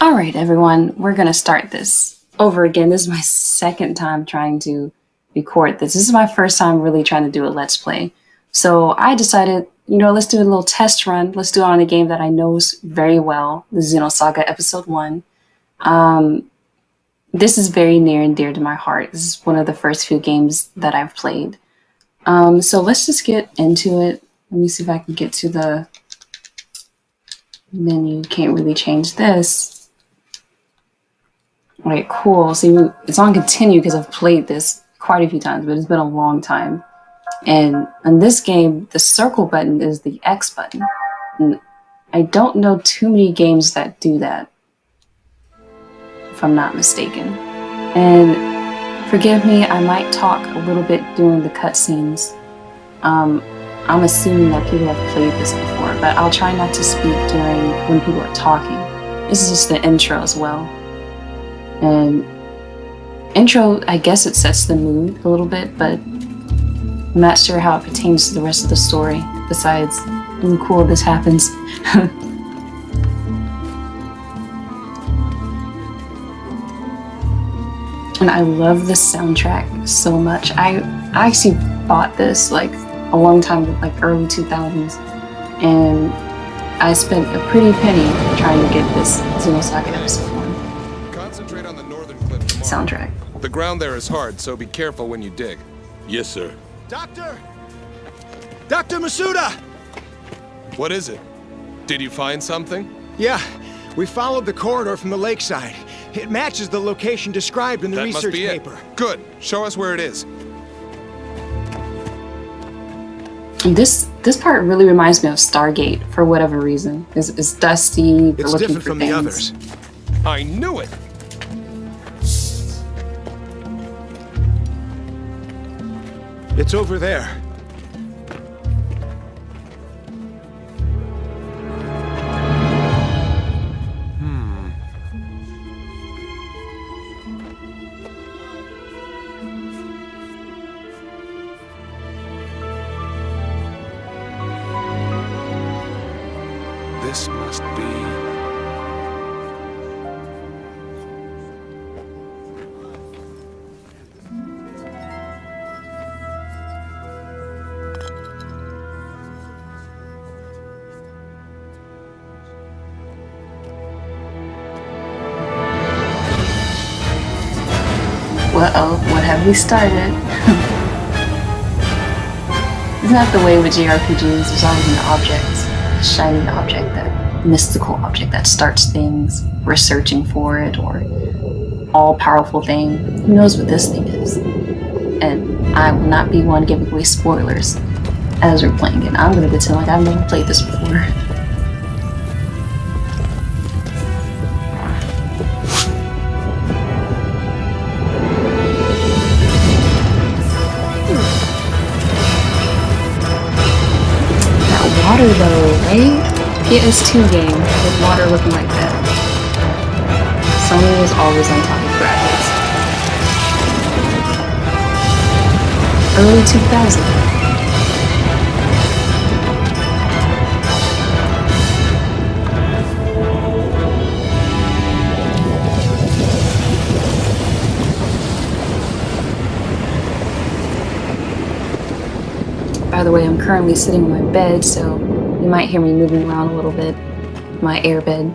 Alright everyone, we're gonna start this over again. This is my second time trying to record this. This is my first time really trying to do a Let's Play. So I decided, let's do a little test run. Let's do it on a game that I know very well, the Xenosaga Episode 1. This is very near and dear to my heart. This is one of the first few games that I've played. So let's just get into it. Let me see if I can get to the menu. Can't really change this. Alright, cool. So it's on continue because I've played this quite a few times, but it's been a long time. And in this game, the circle button is the X button. And I don't know too many games that do that, if I'm not mistaken. And forgive me, I might talk a little bit during the cutscenes. I'm assuming that people have played this before, but I'll try not to speak during when people are talking. This is just the intro as well. And intro, I guess it sets the mood a little bit, but I'm not sure how it pertains to the rest of the story, besides, cool, this happens. And I love the soundtrack so much. I actually bought this like a long time, like early 2000s, and I spent a pretty penny trying to get this Xenosaga Episode 1 Concentrate on the northern cliff tomorrow. soundtrack. The ground there is hard, so be careful when you dig. Yes, sir. Doctor! Dr. Masuda! What is it? Did you find something? Yeah, we followed the corridor from the lakeside. It matches the location described in the That research must be paper. it. Good. Show us where it is. And this part really reminds me of Stargate for whatever reason. It's dusty. It's looking different for from things. the others. I knew it! It's over there. This must be... Uh-oh, what have we started? Isn't that the way with JRPGs? There's always an object, a shiny object, that mystical object that starts things. We're searching for it, or all-powerful thing. Who knows what this thing is? And I will not be one giving away spoilers as we're playing it. I'm gonna pretend like I've never played this before. Water though, right? PS2 game with water looking like that. Sony is always on top of graphics. Early 2000s. By the way, I'm currently sitting on my bed, so you might hear me moving around a little bit. My air bed.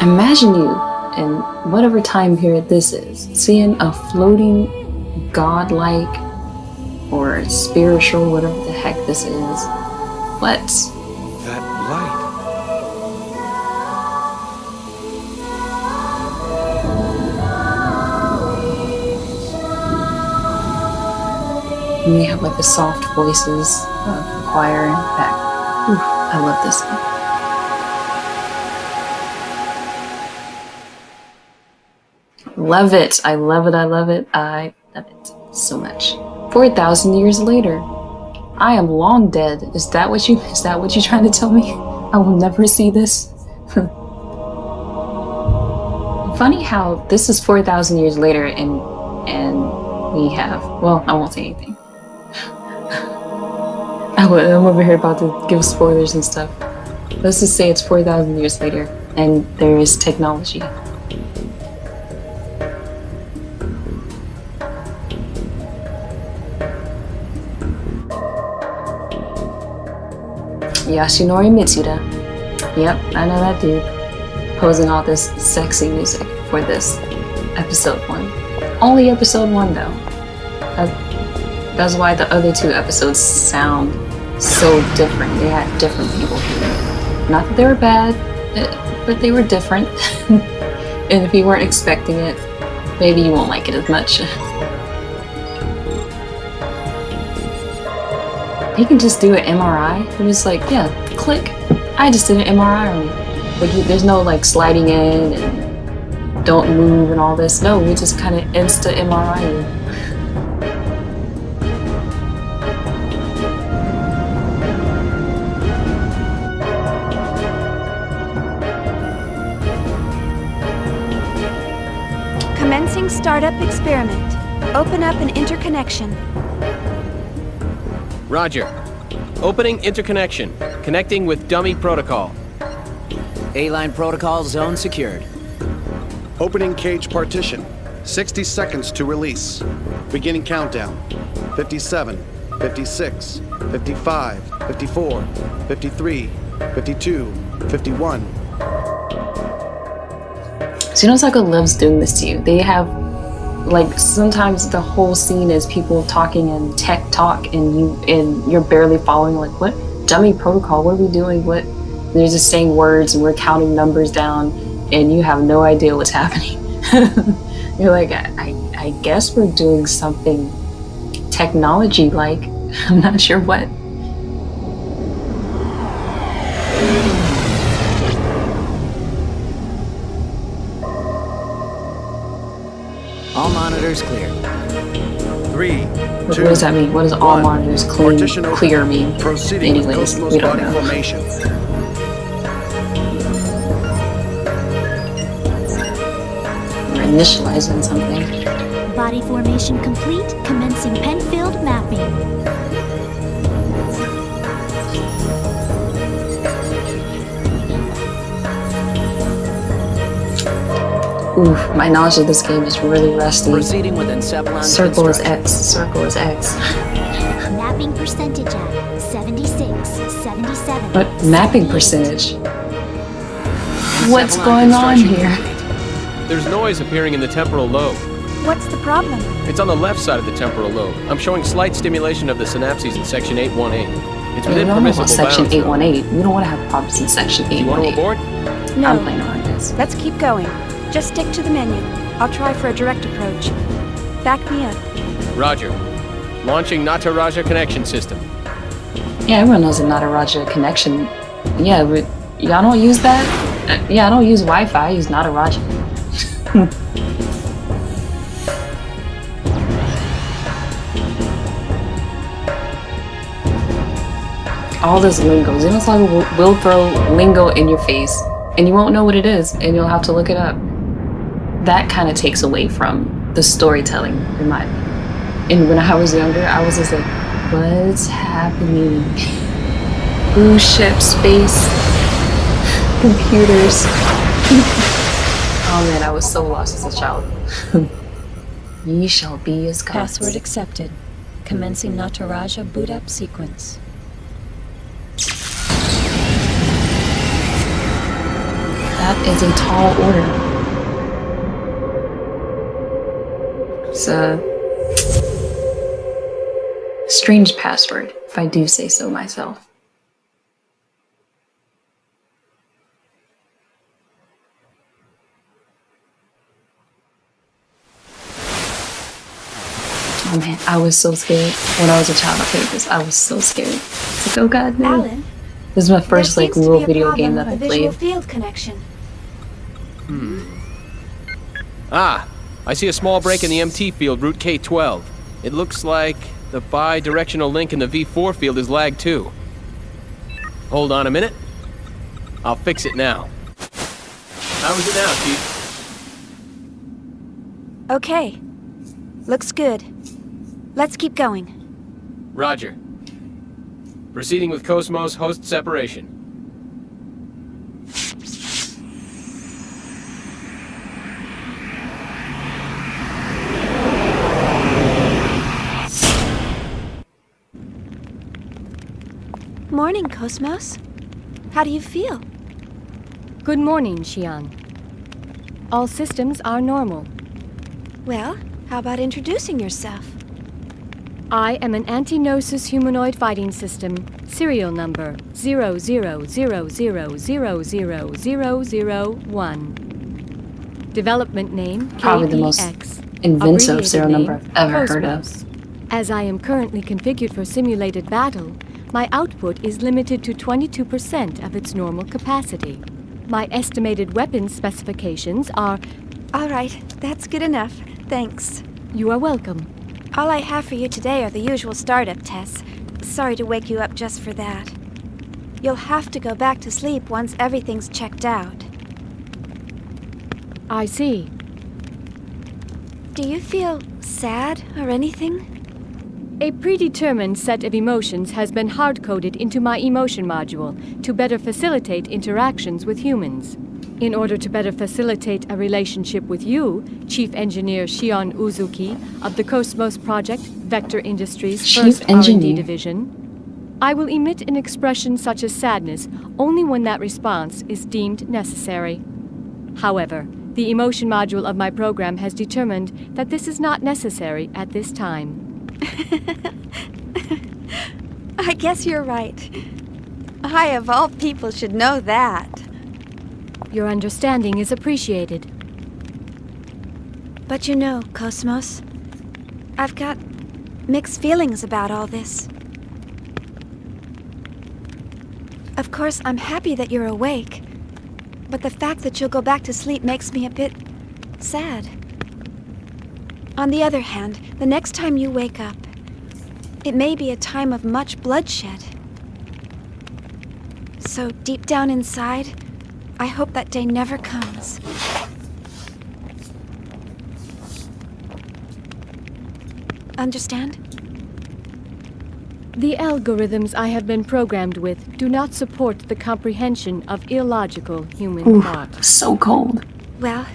Imagine you, in whatever time period this is, seeing a floating godlike or spiritual, whatever the heck this is. What? That light. And they have like the soft voices of the choir in the back. Ooh, I love this one. Love it. I love it. I love it. I love it so much. 4,000 years later, I am long dead. Is that what you're trying to tell me? I will never see this. Funny how this is 4,000 years later and we have, well, I won't say anything. I'm over here about to give spoilers and stuff. Let's just say it's 4,000 years later and there is technology. Yashinori Mitsuda. Yep, I know that dude. Posing all this sexy music for this episode 1. Only episode 1 though. That's why the other 2 episodes sound so different. They had different people here. Not that they were bad, but they were different. And if you weren't expecting it, maybe you won't like it as much. You can just do an MRI. You're just like, yeah, click. I just did an MRI on you. Like, there's no like sliding in and don't move and all this. No, we just kind of insta MRI you. Commencing startup experiment. Open up an interconnection. Roger. Opening interconnection. Connecting with dummy protocol. A-line protocol zone secured. Opening cage partition. 60 seconds to release. Beginning countdown. 57, 56, 55, 54, 53, 52, 51. Xenosaga loves doing this to you. They have, like, sometimes the whole scene is people talking and tech talk and you're barely following, like, what? Dummy protocol, what are we doing? What? And they're just saying words and we're counting numbers down and you have no idea what's happening. You're like, I guess we're doing something technology-like. I'm not sure what. All monitors clear. 3, 2, What does that mean? What does all 1. monitors Partition open. clear mean? Proceeding with Anyways, KOS-MOS we don't body know. formation. We're initializing something. Body formation complete. Commencing pen-filled mapping. Oof, my knowledge of this game is really rusty. Proceeding with Encephalon Circle is construction. X, circle is X. Mapping percentage at 76, 77. What mapping percentage? What's Encephalon going on construction here? complete. There's noise appearing in the temporal lobe. What's the problem? It's on the left side of the temporal lobe. I'm showing slight stimulation of the synapses in section 818. It's We within don't know about permissible section bounds, though. 818. We don't want to have problems in section Do you want to 818. abort? No. I'm playing around this. Let's keep going. Just stick to the menu. I'll try for a direct approach. Back me up. Roger. Launching Nataraja connection system. Yeah, everyone knows a Nataraja connection. Yeah, but y'all don't use that? Yeah, I don't use Wi-Fi. I use Nataraja. All this lingo. Xenosaga will throw lingo in your face, and you won't know what it is, and you'll have to look it up. That kind of takes away from the storytelling, in my opinion. And when I was younger, I was just like, what's happening? Blue ship, space, computers. Oh man, I was so lost as a child. Ye shall be as gods. Password accepted. Commencing Nataraja boot up sequence. That is a tall order. It's a strange password, if I do say so myself. Oh man, I was so scared. When I was a child, I played this. I was so scared. It's like, oh god, no. Alan, This is my first there like seems to real be a video problem game that I with the visual played. field connection. Ah, I see a small break in the MT field, route K12. It looks like the bi-directional link in the V4 field is lagged too. Hold on a minute. I'll fix it now. How is it now, Chief? Okay. Looks good. Let's keep going. Roger. Proceeding with KOS-MOS host separation. Morning, KOS-MOS. How do you feel? Good morning, Xian. All systems are normal. Well, how about introducing yourself? I am an anti-Gnosis humanoid fighting system, serial number 00000001. Development name Probably the most KPX. inventive serial number Abbreviated I've ever name, heard of. KOS-MOS. As I am currently configured for simulated battle, my output is limited to 22% of its normal capacity. My estimated weapons specifications are... All right, that's good enough. Thanks. You are welcome. All I have for you today are the usual startup tests. Sorry to wake you up just for that. You'll have to go back to sleep once everything's checked out. I see. Do you feel sad or anything? A predetermined set of emotions has been hard-coded into my emotion module to better facilitate interactions with humans. In order to better facilitate a relationship with you, Chief Engineer Shion Uzuki of the KOS-MOS Project Vector Industries Chief 1st Engineer. R&D Division, I will emit an expression such as sadness only when that response is deemed necessary. However, the emotion module of my program has determined that this is not necessary at this time. I guess you're right. I, of all people, should know that. Your understanding is appreciated. But you know, KOS-MOS, I've got mixed feelings about all this. Of course, I'm happy that you're awake, but the fact that you'll go back to sleep makes me a bit sad. On the other hand, the next time you wake up, it may be a time of much bloodshed. So deep down inside, I hope that day never comes. Understand? The algorithms I have been programmed with do not support the comprehension of illogical human Ooh, thought. so cold. Well,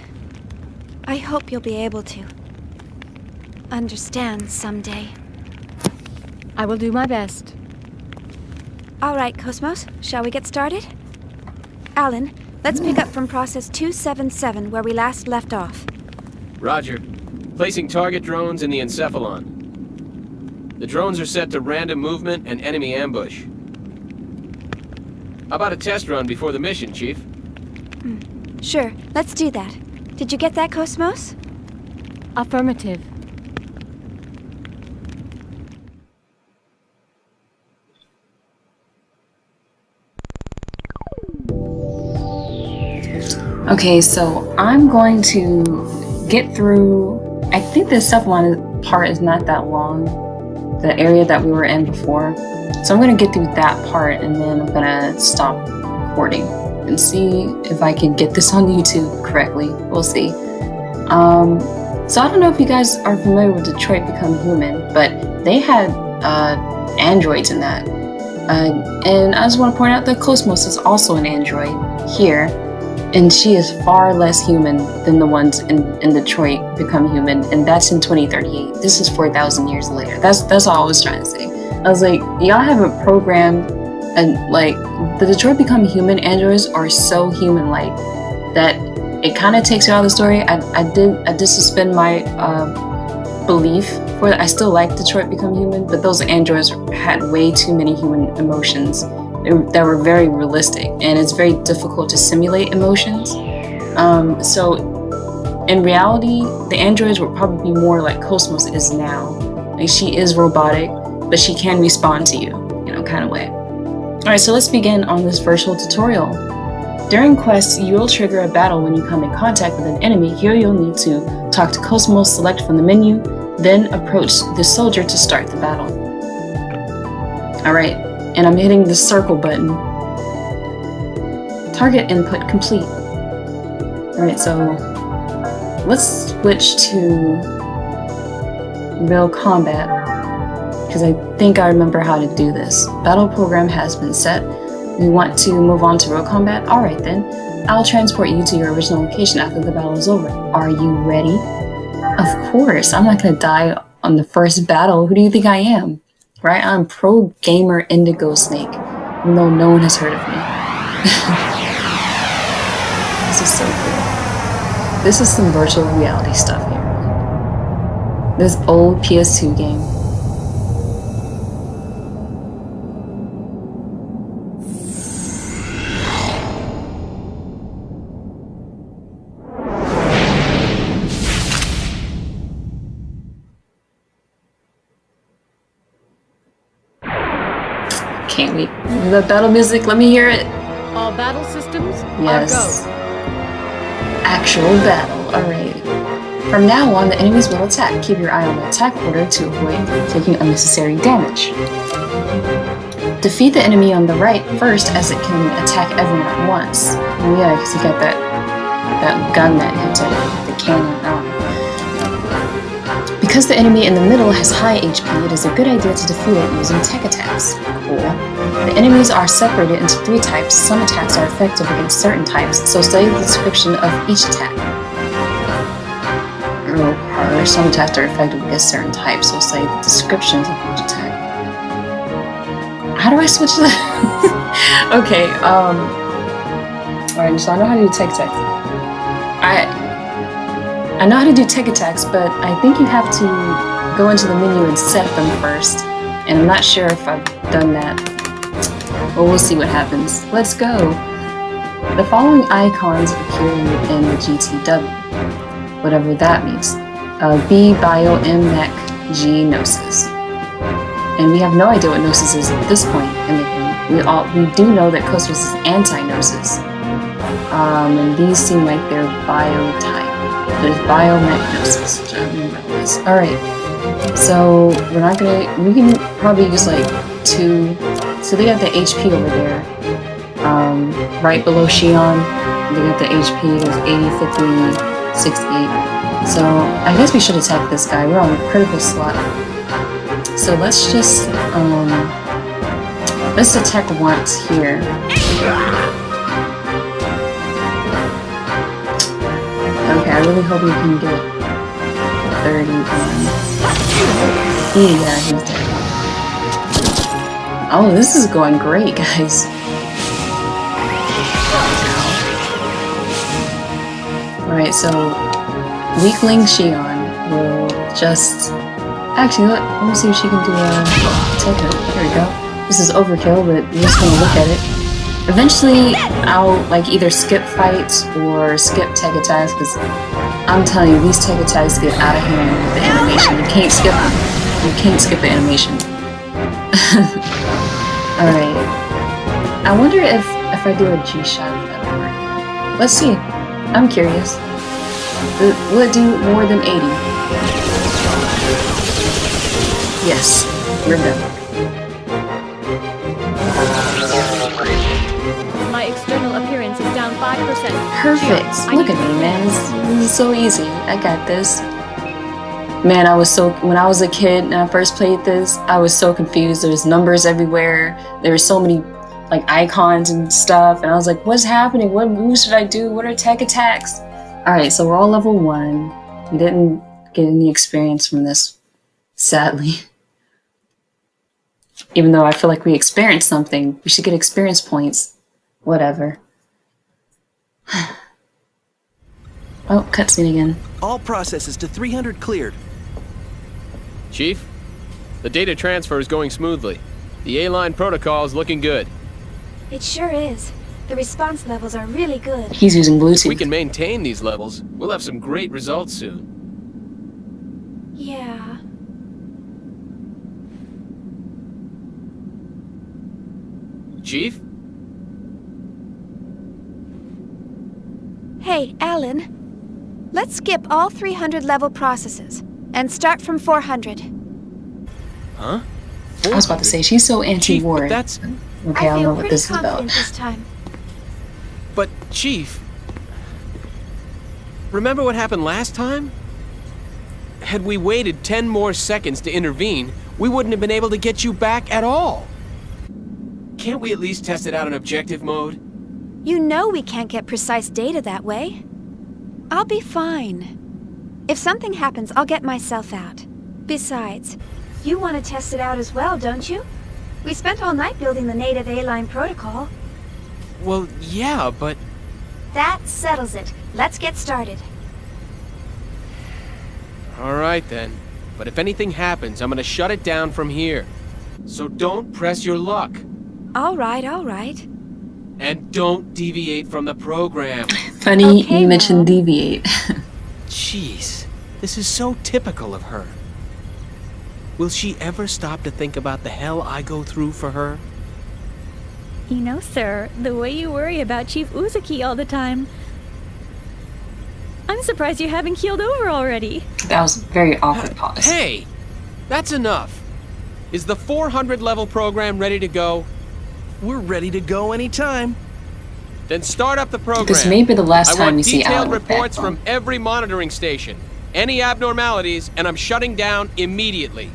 I hope you'll be able to understand someday. I will do my best. All right, KOS-MOS, shall we get started? Alan, let's pick up from process 277 where we last left off. Roger. Placing target drones in the encephalon. The drones are set to random movement and enemy ambush. How about a test run before the mission, Chief? Sure, let's do that. Did you get that, KOS-MOS? Affirmative. Okay, so I'm going to get through. I think the encephalon part is not that long, the area that we were in before. So I'm going to get through that part and then I'm going to stop recording and see if I can get this on YouTube correctly. We'll see. So I don't know if you guys are familiar with Detroit Become Human, but they had androids in that. And I just want to point out that KOS-MOS is also an android here. And she is far less human than the ones in Detroit Become Human, and that's in 2038. This is 4,000 years later. That's all I was trying to say. I was like, y'all have a program, and like the Detroit Become Human androids are so human-like that it kind of takes you out of the story. I did suspend my belief for it. I still like Detroit Become Human, but those androids had way too many human emotions that were very realistic, and it's very difficult to simulate emotions. So in reality, the androids would probably be more like KOS-MOS is now, Like, she is robotic, but she can respond to you, you know, kind of way. Alright, so let's begin on this virtual tutorial. During quests, you will trigger a battle when you come in contact with an enemy. Here you'll need to talk to KOS-MOS, select from the menu, then approach the soldier to start the battle. Alright, and I'm hitting the circle button. Target input complete. Alright, so let's switch to real combat, because I think I remember how to do this. Battle program has been set. We want to move on to real combat? Alright then, I'll transport you to your original location after the battle is over. Are you ready? Of course, I'm not gonna die on the first battle. Who do you think I am? Right? I'm pro gamer IndigoSnake, even though no one has heard of me. This is so cool. This is some virtual reality stuff here. This old PS2 game. Can't wait. The battle music, let me hear it. All battle systems Yes. are go. Actual battle, alright. From now on, the enemies will attack. Keep your eye on the attack order to avoid taking unnecessary damage. Defeat the enemy on the right first, as it can attack everyone at once. Oh yeah, because you got that gun that hits it, the cannon out. Because the enemy in the middle has high HP, it is a good idea to defeat it using tech attacks. Cool. The enemies are separated into 3 types. Some attacks are effective against certain types, so study the description of each attack. Or some attacks are effective against certain types, so study the descriptions of each attack. How do I switch to that? Okay, alright, so I know how to do tech attacks. I know how to do tech attacks, but I think you have to go into the menu and set them first. And I'm not sure if I've done that. Well, we'll see what happens. Let's go! The following icons appear in the GTW. Whatever that means. B, Bio, M, Mech, G, Gnosis. And we have no idea what Gnosis is at this point in the game. We do know that KOS-MOS is anti-Gnosis. And these seem like they're Bio-type. There's Biomagnosis, which I remember this. Alright, so we can probably use like 2, so they got the HP over there, right below Shion, they got the HP of 80, 50, 68, so I guess we should attack this guy. We're on a critical slot, so let's just, let's attack once here. Okay, I really hope we can get 31. Yeah, he's dead. Oh, this is going great, guys. Alright, so Weakling Shion will just... Actually, let me see if she can do a... Take her. There we go. This is overkill, but we're just gonna look at it. Eventually, I'll like either skip fights or skip tech attacks, because I'm telling you, these tech attacks get out of hand with the animation. You can't skip them. You can't skip the animation. Alright. I wonder if I do a G-shot, if that'll work. Let's see. I'm curious. Will it do more than 80? Yes. We're done. My external appearance is down 5%. Perfect. Look at me, man. This is so easy. I got this. Man, when I was a kid and I first played this, I was so confused. There's numbers everywhere. There were so many like icons and stuff, and I was like, what's happening? What moves should I do? What are tech attacks? Alright, so we're all level 1. We didn't get any experience from this, sadly. Even though I feel like we experienced something, we should get experience points. Whatever. Oh, cutscene again. All processes to 300 cleared. Chief, the data transfer is going smoothly. The A-line protocol is looking good. It sure is. The response levels are really good. He's using Bluetooth. If we can maintain these levels, we'll have some great results soon. Yeah. Chief? Hey, Alan. Let's skip all 300 level processes and start from 400. Huh? I was about to say, she's so anti-war. Chief, but that's... Okay, I don't know what this is I feel about. pretty confident this time. But, Chief... Remember what happened last time? Had we waited 10 more seconds to intervene, we wouldn't have been able to get you back at all. Can't we at least test it out in objective mode? You know we can't get precise data that way. I'll be fine. If something happens, I'll get myself out. Besides, you want to test it out as well, don't you? We spent all night building the native A-line protocol. Well, yeah, but... That settles it. Let's get started. Alright then. But if anything happens, I'm gonna shut it down from here. So don't press your luck. All right. And don't deviate from the program. Funny Okay, you mentioned Mom. deviate. Jeez, this is so typical of her. Will she ever stop to think about the hell I go through for her? You know, sir, the way you worry about Chief Uzuki all the time. I'm surprised you haven't keeled over already. That was a very awkward pause. Hey! That's enough! Is the 400 level program ready to go? We're ready to go anytime. Then start up the program. This may be the last I time want we see detailed Alan with reports backbone. from every monitoring station. Any abnormalities, and I'm shutting down immediately.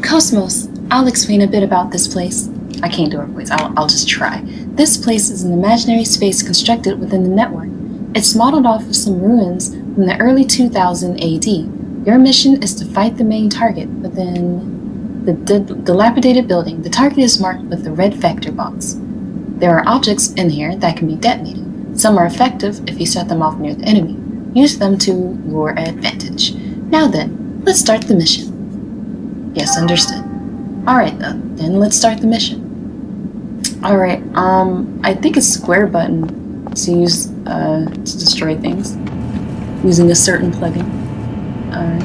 KOS-MOS, I'll explain a bit about this place. I can't do her voice, I'll just try. This place is an imaginary space constructed within the network. It's modeled off of some ruins from the early 2000 AD. Your mission is to fight the main target within the dilapidated building. The target is marked with the red vector box. There are objects in here that can be detonated. Some are effective if you set them off near the enemy. Use them to your advantage. Now then, let's start the mission. Yes, understood. Alright then let's start the mission. Alright, I think it's square button to use to destroy things using a certain plugin. Alright,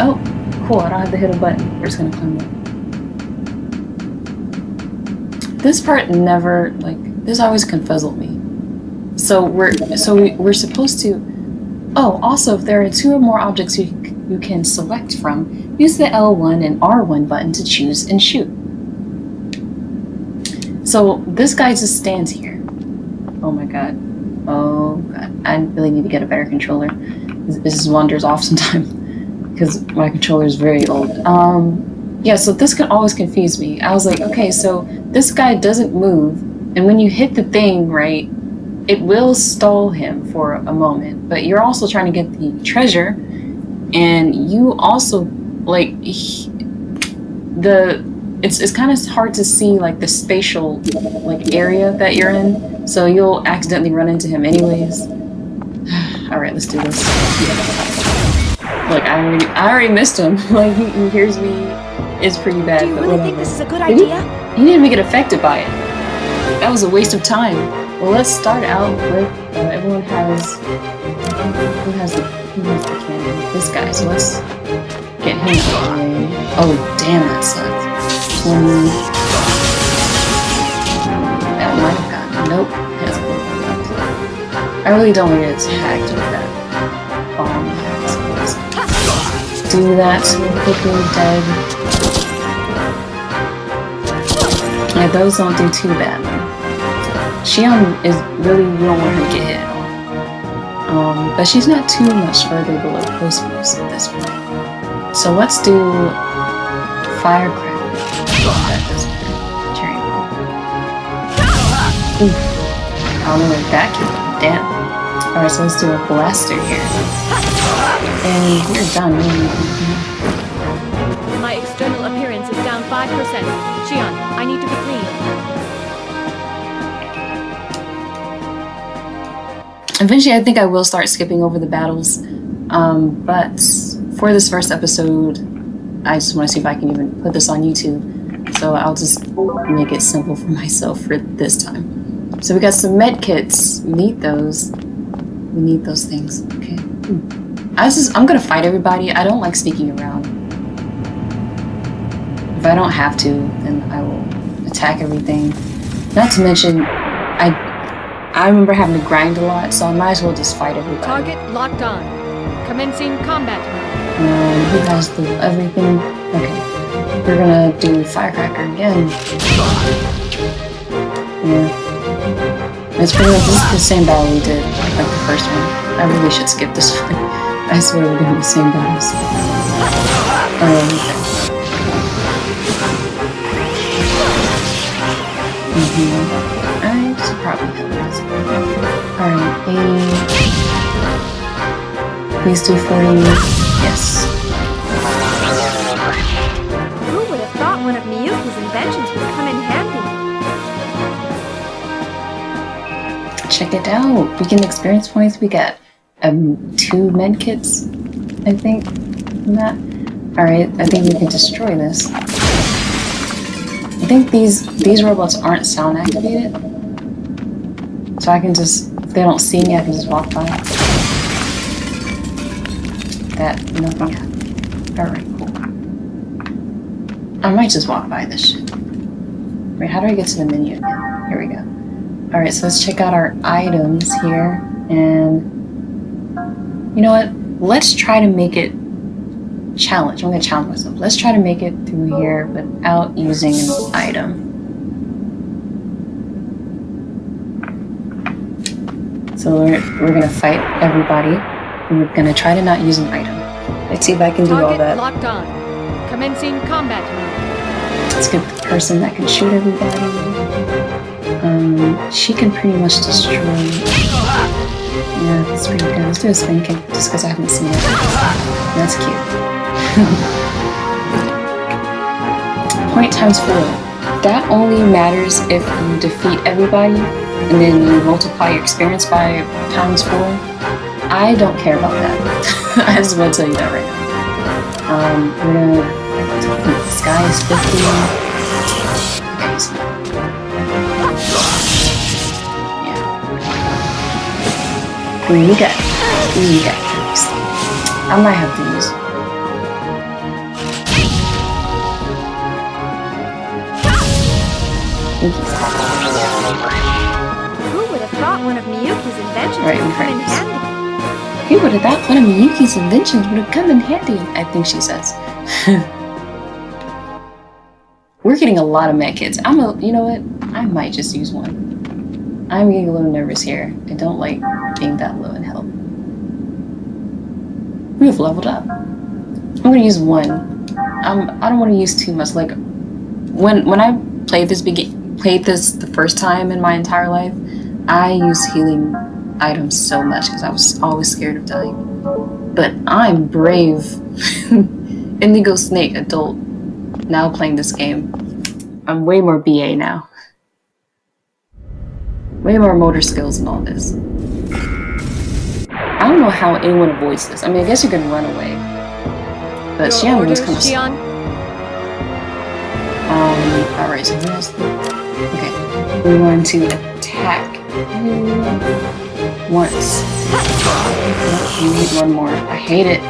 oh, cool, I don't have to hit a button. We're just gonna climb up. This part never, this always confuzzled me. So we're supposed to, oh, also if there are 2 or more objects you can select from, use the L1 and R1 button to choose and shoot. So this guy just stands here. Oh my god. Oh god. I really need to get a better controller. This just wanders off sometimes because my controller is very old. Yeah, so this can always confuse me. I was like, okay, so this guy doesn't move, and when you hit the thing, right, it will stall him for a moment, but you're also trying to get the treasure, and you also, it's kind of hard to see, the spatial, area that you're in, so you'll accidentally run into him anyways. Alright, let's do this. Look, I already missed him. He hears me. It's pretty bad, Do you but really whatever. think this is a good idea? He didn't even get affected by it. That was a waste of time. Well, let's start out with everyone has who has the cannon? This guy. So let's get him out of the way. Oh damn, that sucks. That might have gotten. Nope. Hasn't been enough. I really don't want to get attacked with that bomb. Do that so quickly, dead. Yeah, those don't do too bad. Shion is really, you don't want her to get hit at all. But she's not too much further below KOS-MOS at this point. So let's do Firecracker. That does very well. Ooh. I don't know where that came from. Damn. Alright, so let's do a blaster here. And we're done. My external appearance is down 5%. Shion, I need to be clean. Eventually, I think I will start skipping over the battles. But for this first episode, I just want to see if I can even put this on YouTube. So I'll just make it simple for myself for this time. So we got some med kits. We need those. We need those things. Okay. I'm gonna fight everybody. I don't like sneaking around. If I don't have to, then I will attack everything. Not to mention, I remember having to grind a lot, so I might as well just fight everybody. Target locked on. Commencing combat. Who has everything? Okay. We're gonna do Firecracker again. Yeah. It's pretty much this is the same battle we did, like the first one. I really should skip this one. I swear we're doing the same battles. I should probably kill this. Alright, please do 40. Yes. Who would have thought one of Miyuki's inventions would come in handy? Check it out. We get experience points. We got 2 medkits, I think. From that. Alright, I think we can destroy this. I think these robots aren't sound activated. So I can just, if they don't see me, I can just walk by. Nothing happened. Alright, cool. I might just walk by this shit. Wait, how do I get to the menu again? Here we go. Alright, so let's check out our items here. And you know what? Let's try to make it challenge. I'm gonna challenge myself. Let's try to make it through here without using an item. So we're gonna fight everybody. And we're gonna try to not use an item. Let's see if I can do all that. Locked on. Commencing combat. Let's get the person that can shoot everybody. She can pretty much destroy. Yeah, that's pretty good. Let's do a spin kick just because I haven't seen it. That's cute. Point times 4. That only matters if you defeat everybody and then you multiply your experience by times 4. I don't care about that. I just want to tell you that right now. We're gonna defeat this guy is 50. Okay, he's not. Yeah. Ooh, you got things. I might have to use. Who would have thought one of Miyuki's inventions would come in handy? Who would have thought one of Miyuki's inventions would have come in handy? I think she says. We're getting a lot of medkits. You know what? I might just use one. I'm getting a little nervous here. I don't like being that low in health. We've leveled up. I'm gonna use one. I don't want to use too much. Like when I played this the first time in my entire life, I used healing items so much because I was always scared of dying. But I'm brave. IndigoSnake adult. Now playing this game, I'm way more BA now. Way more motor skills and all this. I don't know how anyone avoids this. I mean, I guess you can run away. But Xian was kind of slow. Alright, so where's the... Okay. We're going to attack you once. Oh, you need one more. I hate it.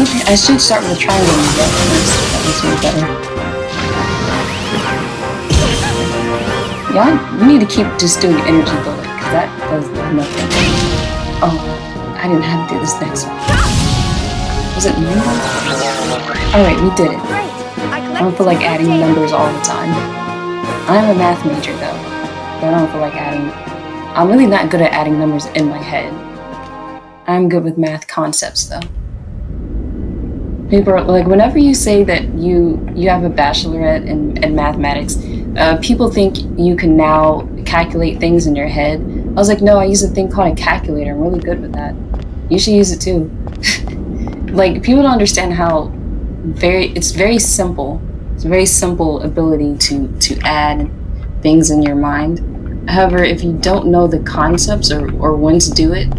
I should start with a triangle first. That makes me better. Yeah, we need to keep just doing energy bullet, because that does nothing. Oh, I didn't have to do this next one. Was it numbers? Alright, we did it. I don't feel like adding numbers all the time. I'm a math major though, but I don't feel like adding... I'm really not good at adding numbers in my head. I'm good with math concepts though. People are, like, whenever you say that you have a bachelorette in mathematics, people think you can now calculate things in your head. I was like, no, I use a thing called a calculator. I'm really good with that. You should use it too. Like, people don't understand how it's very simple. It's a very simple ability to add things in your mind. However, if you don't know the concepts or when to do it,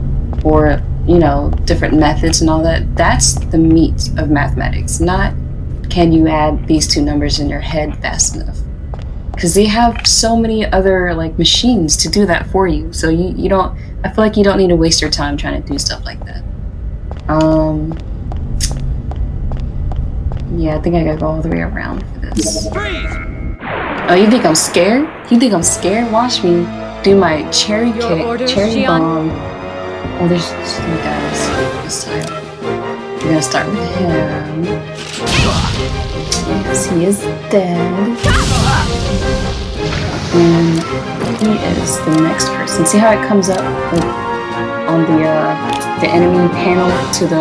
or you know, different methods and all that, that's the meat of mathematics, not can you add these two numbers in your head fast enough? Because they have so many other like machines to do that for you. So you don't. I feel like you don't need to waste your time trying to do stuff like that. Yeah, I think I gotta go all the way around for this. Oh, you think I'm scared? You think I'm scared? Watch me do my cherry kick, cherry bomb. Oh, there's 3 guys this time. We're gonna start with him. Yes, he is dead. And he is the next person. See how it comes up like, on the enemy panel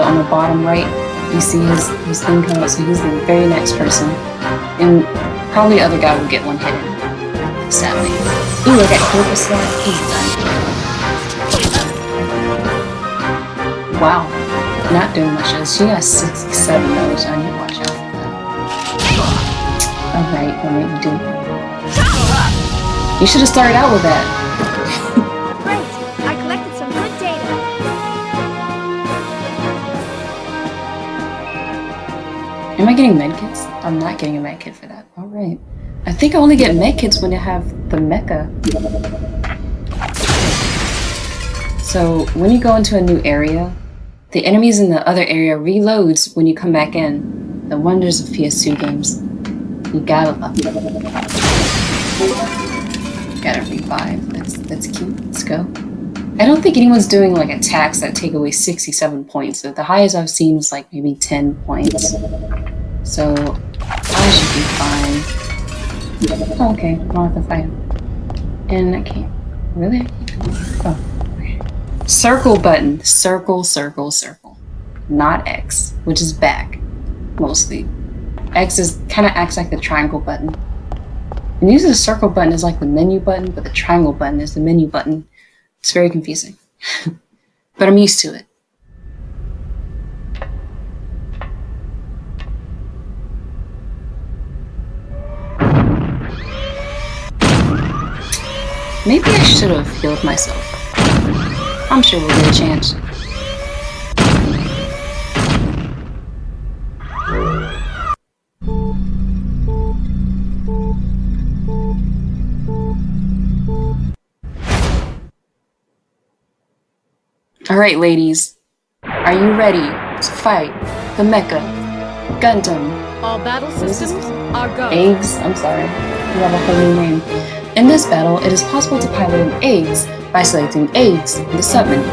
on the bottom right? You see his thing come up, so he's the very next person. And probably the other guy will get one hit in. Sadly. Ooh, I got critical slot. He's done. Wow. Not doing much. She got 67 though, so I need to watch out for that. Alright, what are you doing? You should have started out with that. Great! I collected some good data. Am I getting medkits? I'm not getting a medkit for that. Alright. I think I only get medkits when I have the mecha. So, when you go into a new area, the enemies in the other area reloads when you come back in. The wonders of PS2 games. You gotta love them. Gotta revive. That's cute. Let's go. I don't think anyone's doing like attacks that take away 67 points. The highest I've seen was like maybe 10 points. So I should be fine. Oh, okay, I don't have to fight him. And I can't. Really? Oh, okay. Circle button. Circle, circle, circle. Not X, which is back. Mostly. X kind of acts like the triangle button. And usually the circle button is like the menu button, but the triangle button is the menu button. It's very confusing. But I'm used to it. Maybe I should have healed myself. I'm sure we'll get a chance. Alright, ladies. Are you ready to fight the Mecha Gundam? All battle systems are go. Eggs? I'm sorry. You have a whole new name. In this battle, it is possible to pilot an eggs by selecting eggs in the sub-menu.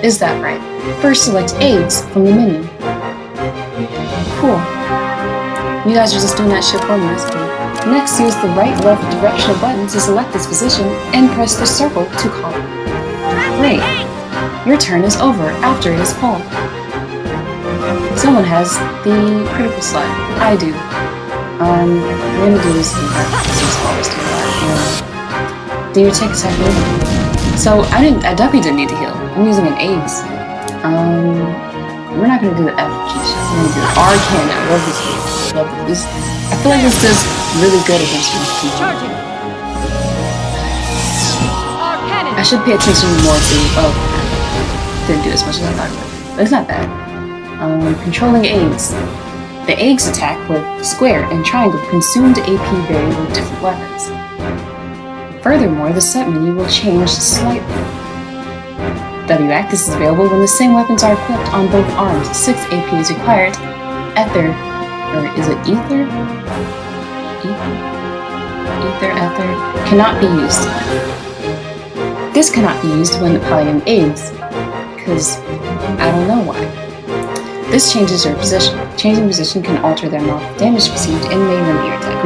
Is that right? First, select eggs from the menu. Cool. You guys are just doing that shit for me, that's cool. Next, use the right-left directional button to select this position and press the circle to call it. Great. Your turn is over after it is called. Someone has the critical slot. I do. We're gonna do this in do your take attack move. So I definitely didn't need to heal. I'm using an eggs. We're not gonna do the F key shot. We're gonna do the R cannon. I love this move. I love this. I feel like this does really good against me. I should pay attention more to didn't do as much as I thought it would. But it's not bad. Controlling eggs. The eggs attack with square and triangle consumed AP vary with different weapons. Furthermore, the set menu will change slightly. W-Actus is available when the same weapons are equipped on both arms. 6 AP is required. Ether, or is it ether? Ether, cannot be used. This cannot be used when piloting eggs, because I don't know why. This changes your position. Changing position can alter the amount of damage received and may limit your attack.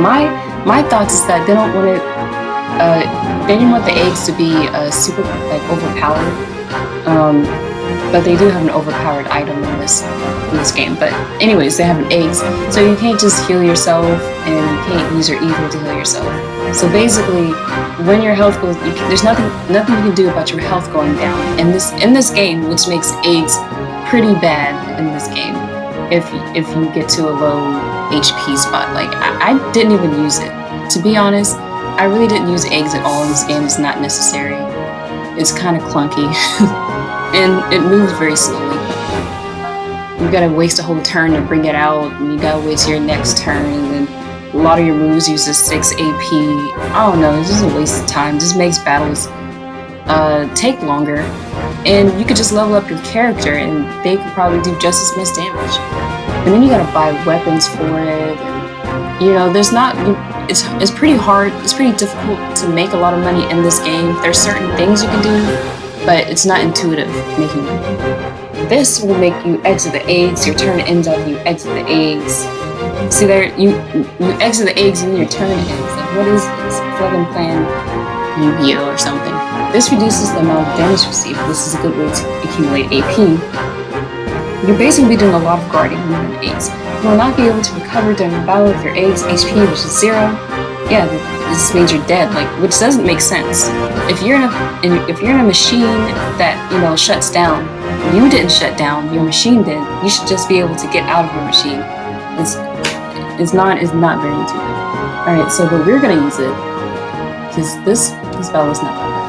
My thoughts is that they don't want it. They didn't want the eggs to be super like overpowered. But they do have an overpowered item in this game. But anyways, they have an eggs, so you can't just heal yourself, and you can't use your ether to heal yourself. So basically, when your health goes, there's nothing you can do about your health going down in this game, which makes eggs pretty bad in this game. If you get to a low HP spot, like I didn't even use it. To be honest, I really didn't use eggs at all in this game. It's not necessary. It's kind of clunky. And it moves very slowly. you gotta waste a whole turn to bring it out, and you gotta wait till your next turn, and then a lot of your moves uses 6 AP. I don't know, it's just a waste of time. It just makes battles take longer. And you could just level up your character and they could probably do just as much damage. And then you gotta buy weapons for it. And, you know, there's not, it's pretty hard, it's pretty difficult to make a lot of money in this game. There's certain things you can do, but it's not intuitive making money. This will make you exit the eggs, your turn ends up, you exit the eggs. See there, you exit the eggs and then your turn ends. Like, what is this? I feel like I'm playing Yu-Gi-Oh! Or something. This reduces the amount of damage received. This is a good way to accumulate AP. You're basically doing a lot of guarding with your eggs. You will not be able to recover during the battle with your eggs HP, which is 0. Yeah, this means you're dead, like, which doesn't make sense. If you're in a machine that, you know, shuts down, you didn't shut down, your machine did. You should just be able to get out of your machine. It's not very intuitive. Alright, so but we're gonna use it. Because this battle is not that bad.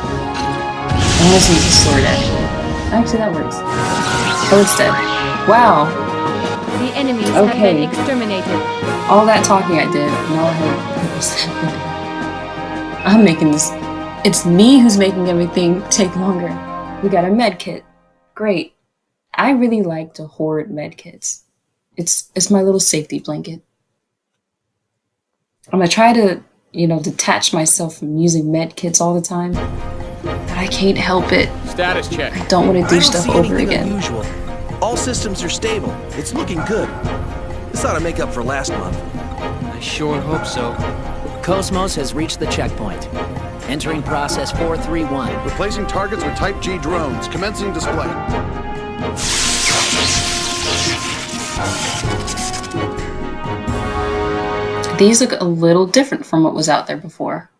I'm gonna use the sword actually. Actually that works. Oh, it's dead. Wow. The enemies have been exterminated. All that talking I did, now I have I'm making this. It's me who's making everything take longer. We got a med kit. Great. I really like to hoard med kits. It's my little safety blanket. I'm gonna try to, you know, detach myself from using med kits all the time, but I can't help it. Status check. I don't want to do stuff over again. Unusual. All systems are stable. It's looking good. This ought to make up for last month. I sure hope so. KOS-MOS has reached the checkpoint. Entering process 431. Replacing targets with Type G drones. Commencing display. These look a little different from what was out there before.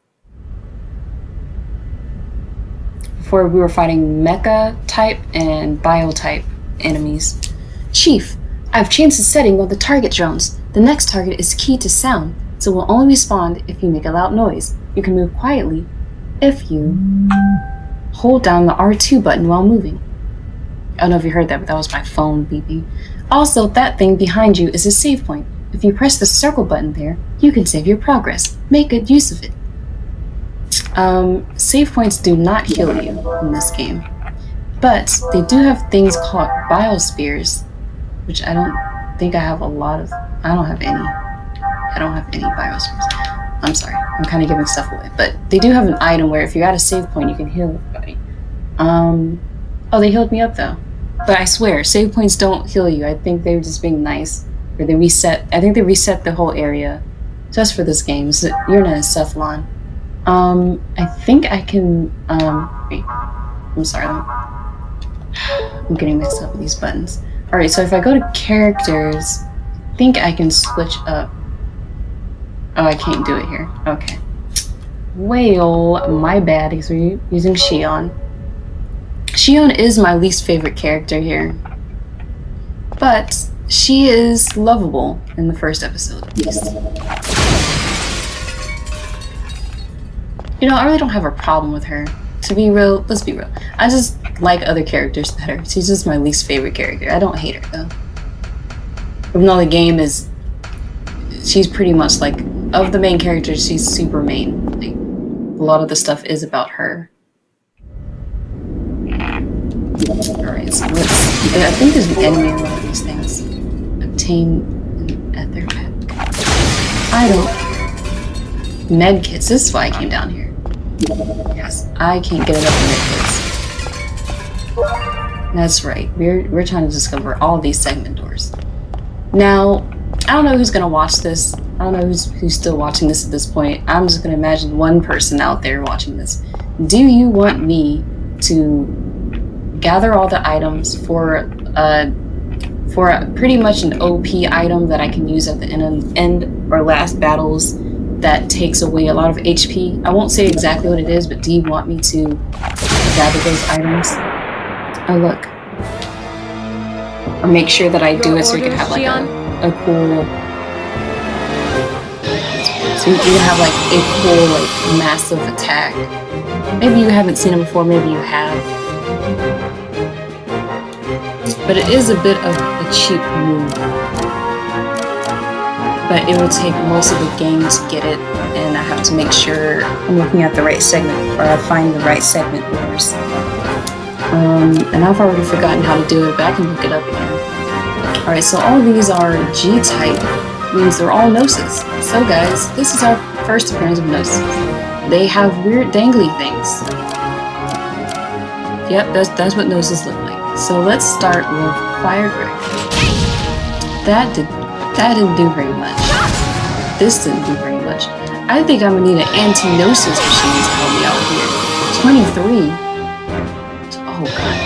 Before we were fighting mecha type and bio type enemies. Chief, I've changed the setting of the target drones. The next target is keyed to sound, so will only respond if you make a loud noise. You can move quietly if you hold down the R2 button while moving. I don't know if you heard that, but that was my phone beeping. Also, that thing behind you is a save point. If you press the circle button there, you can save your progress. Make good use of it. Save points do not heal you in this game, but they do have things called biospheres, which I don't think I have a lot of. I don't have any biospheres. I'm sorry, I'm kind of giving stuff away, but they do have an item where if you're at a save point, you can heal everybody. Oh, they healed me up though. But I swear, save points don't heal you. I think they were just being nice. Or they reset, I think they reset the whole area just for this game. So you're in a Cephalon. I think I can, wait, I'm sorry, I'm getting mixed up with these buttons. Alright, so if I go to characters, I think I can switch up. Oh, I can't do it here. Okay. Well, my bad, because we're using Xion. Xion is my least favorite character here. But she is lovable in the first episode, at least. You know, I really don't have a problem with her. To be real, let's be real. I just like other characters better. She's just my least favorite character. I don't hate her, though. Even though the game is... She's pretty much like... Of the main characters, she's super main. Like, a lot of the stuff is about her. Alright, so let's... I think there's an enemy in one of these things. Obtain an ether pack. Item. Medkits. This is why I came down here. Yes, I can't get enough medkits. That's right. We're trying to discover all these segment doors. Now, I don't know who's gonna watch this. I don't know who's still watching this at this point. I'm just gonna imagine one person out there watching this. Do you want me to gather all the items for pretty much an OP item that I can use at the end or last battles that takes away a lot of HP? I won't say exactly what it is, but do you want me to gather those items? Oh, look. Or make sure that I do it so you can have like a cool... So you can have like a cool, like, massive attack. Maybe you haven't seen it before, maybe you have. But it is a bit of a cheap move. But it will take most of the game to get it, and I have to make sure I'm looking at the right segment, or I find the right segment first. And I've already forgotten how to do it, but I can look it up again. Alright, so all these are G-type, means they're all Gnosis. So guys, this is our first appearance of Gnosis. They have weird dangly things. Yep, that's what Gnosis look like. So let's start with Fire Grip. That didn't do very much. This didn't do very much. I think I'm gonna need an anti-Gnosis machine to help me out here. 23. Oh god.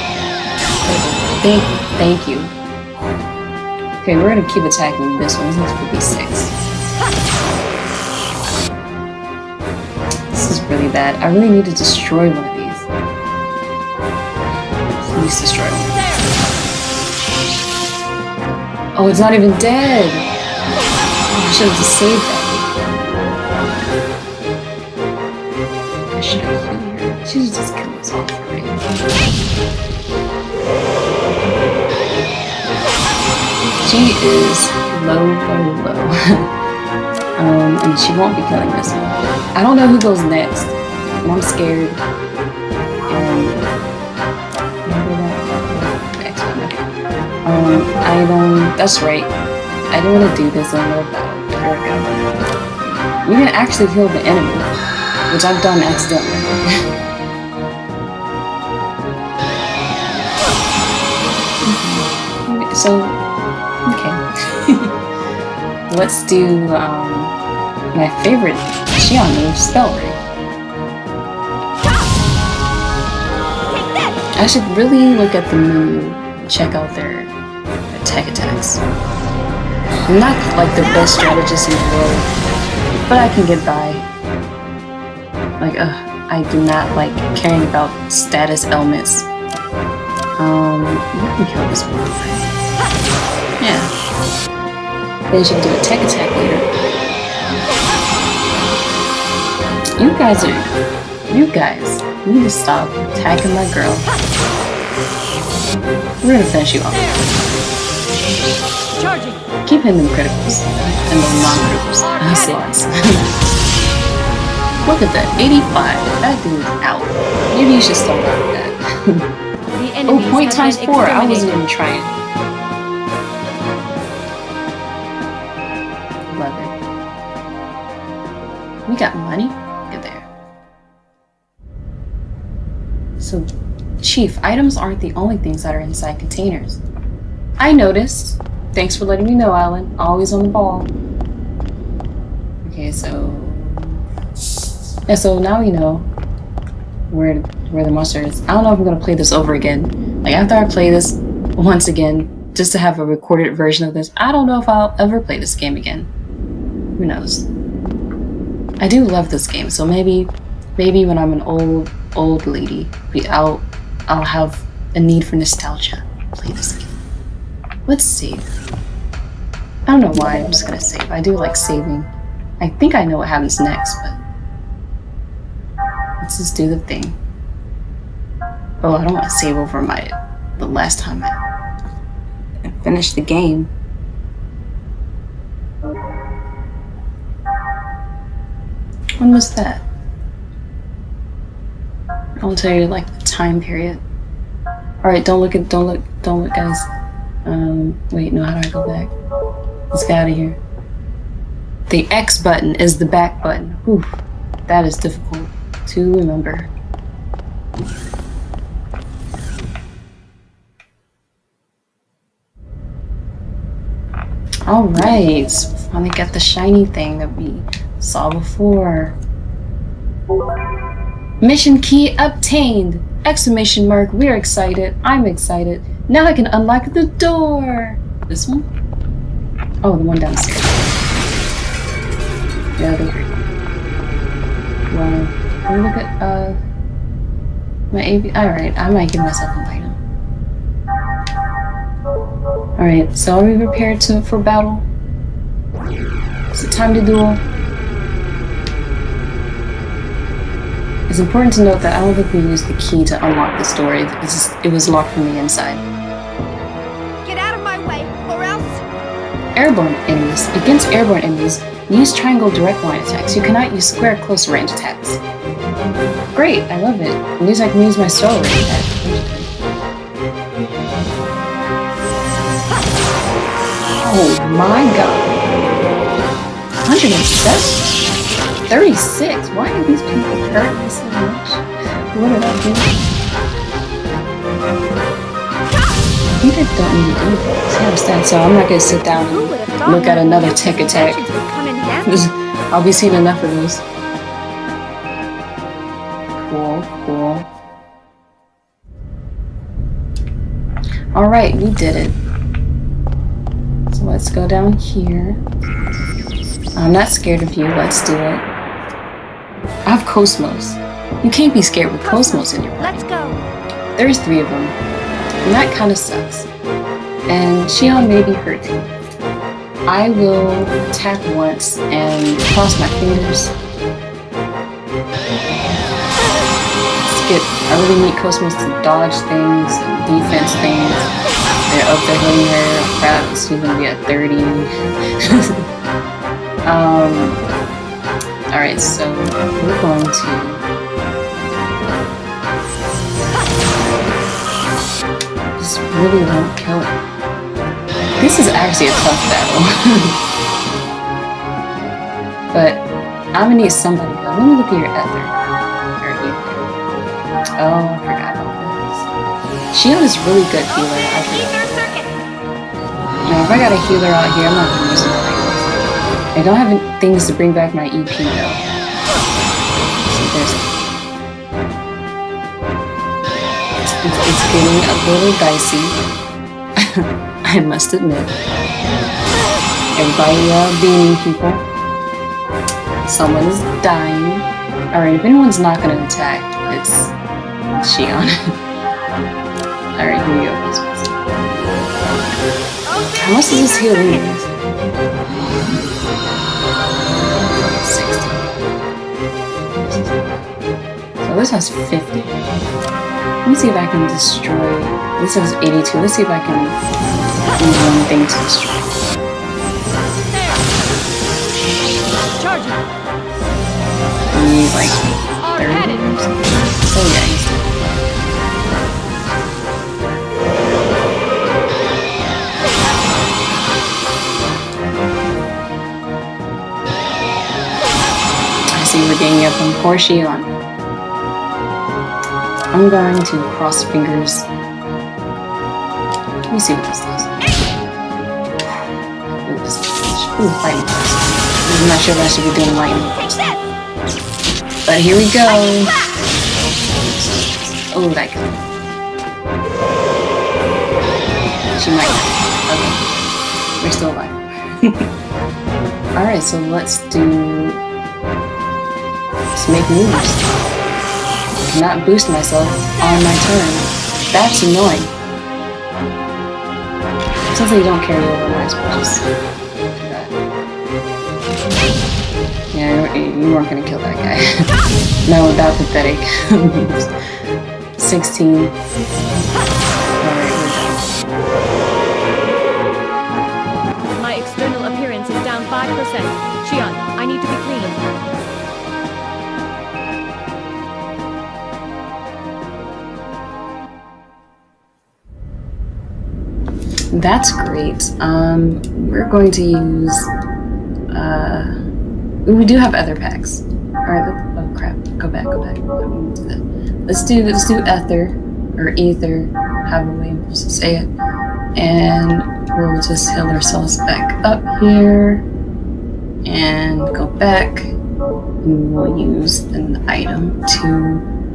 Thank you. Okay, we're gonna keep attacking this one. This is 56. This is really bad. I really need to destroy one of these. Please destroy one. Oh, it's not even dead! Oh, I should have just saved that. I should have healed her. She should just kill us all for me. She is low. And she won't be killing this one. I don't know who goes next. And I'm scared. Item. That's right. I didn't want to do this in another battle. There we go. We can actually heal the enemy, which I've done accidentally. So, okay. Let's do my favorite Xion move, Spell Ring. I should really look at the menu, check out their attack attacks. I'm not like the best strategist in the world, but I can get by. Like, I do not like caring about status elements. You can kill this one. Yeah. Then she can do attack later. You guys need to stop attacking my girl. We're gonna finish you off. Charging. Keep hitting them criticals and the non-criticals slots. Look at that, 85. That dude's out. Maybe you should start out with that. Oh, point times 4. I wasn't even trying. Love it. We got money? Look at there. So, Chief, items aren't the only things that are inside containers. I noticed. Thanks for letting me know, Alan. Always on the ball. Okay, so... Yeah, so now we know where the monster is. I don't know if I'm gonna play this over again. Like, after I play this once again, just to have a recorded version of this, I don't know if I'll ever play this game again. Who knows? I do love this game, so maybe when I'm an old lady, I'll have a need for nostalgia. Play this game. Let's save. I don't know why, I'm just gonna save. I do like saving. I think I know what happens next, but let's just do the thing. Oh, I don't want to save over the last time I finished the game. When was that? I'll tell you like the time period. Alright, don't look guys. Wait, no, how do I go back? Let's get out of here. The X button is the back button. Whew, that is difficult to remember. Alright, finally got the shiny thing that we saw before. Mission key obtained! Exclamation mark, we're excited. I'm excited. Now I can unlock the door! This one? Oh, the one downstairs. Yeah, they're great. Well, let me look at, my AB. Alright, I might give myself an item. Alright, so are we prepared for battle? Is it time to duel? It's important to note that I don't think we used the key to unlock this door. It was locked from the inside. airborne enemies. Against airborne enemies, use triangle direct line attacks. You cannot use square close range attacks. Great, I love it. At least I can use my solo range attack. Oh my god. 107? 36? Why are these people hurting me so much? What did I do? I think I don't need to do this. I understand, so I'm not going to sit down and look at another tech attack. I'll be seeing enough of those. Cool, cool. Alright, we did it. So let's go down here. I'm not scared of you, let's do it. I have KOS-MOS. You can't be scared with KOS-MOS in your body. Let's go. There's 3 of them. And that kind of sucks. And Xion may be hurting. I will attack once and cross my fingers. I really need KOS-MOS to dodge things and defense things. They're up there hitting her. Crap, she's gonna be at 30. Alright, so we're going to just really won't kill it. This is actually a tough battle. But I'm gonna need somebody though. Let me look at your ether. Oh, I forgot about this. Shield is really good healer. I forgot. Now, if I got a healer out here, I'm not gonna use it like this. I don't have things to bring back my EP though. So there's. It's getting a little dicey. I must admit. Everybody beaming people. Someone is dying. Alright, if anyone's not gonna attack, it's Xion. Alright, here we go. How much does this heal anyways? 60. So this has 50. Let me see if I can destroy. This has 82. Let's see if I can use one thing to destroy. Charging. He's like 30 or something. So yeah, he's I see we're ganging up on poor Xion. I'm going to cross fingers. Let me see what this does. Ooh, lightning burst. I'm not sure if I should be doing lightning burst. But here we go. Oh, that killed. She might die. Okay. We're still alive. Alright, so let's make moves. I cannot boost myself on my turn. That's annoying. Sounds like you don't carry over nice, but just do that. Yeah, you weren't gonna kill that guy. Not without pathetic moves. 16. Alright, we're done. My external appearance is down 5%. Xion, I need to be clean. That's great. We're going to use, we do have other packs. Alright, oh crap, go back. Let's do ether, or ether, however way I'm supposed to say it. And we'll just heal ourselves back up here, and go back, and we'll use an item to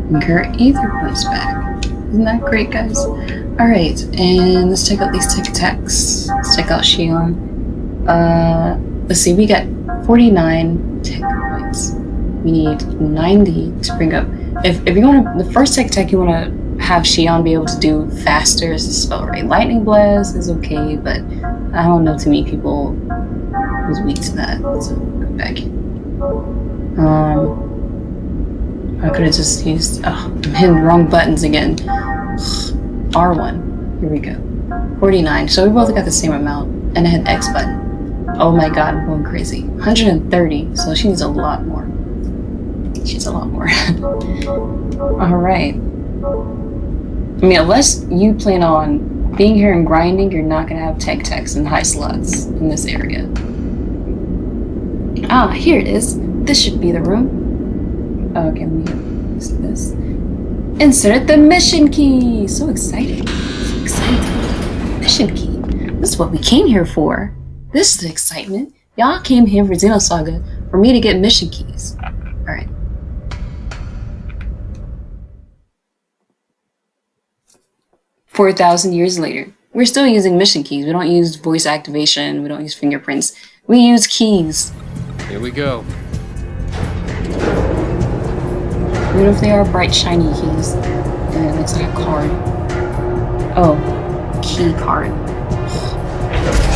incur ether points back. Isn't that great, guys? Alright, and let's check out these tech attacks. Let's check out Xion. Let's see, we got 49 tech points. We need 90 to bring up. If you want to, the first tech attack you want to have Xion be able to do faster is the spell rate. Lightning Blast is okay, but I don't know too many people who's weak to that. So go back. I could have just used. Oh, I'm hitting the wrong buttons again. R1. Here we go. 49. So we both got the same amount, and I hit X button. Oh my god, I'm going crazy. 130, so she needs a lot more. She's a lot more. Alright. I mean, unless you plan on being here and grinding, you're not gonna have tech techs and high slots in this area. Ah, here it is. This should be the room. Okay, let me use this. Insert the mission key! So exciting. So exciting. Mission key. This is what we came here for. This is the excitement. Y'all came here for Xenosaga for me to get mission keys. Alright. $4,000 years later, we're still using mission keys. We don't use voice activation. We don't use fingerprints. We use keys. Here we go. What if they are bright, shiny keys? And it looks like a card. Oh, key card.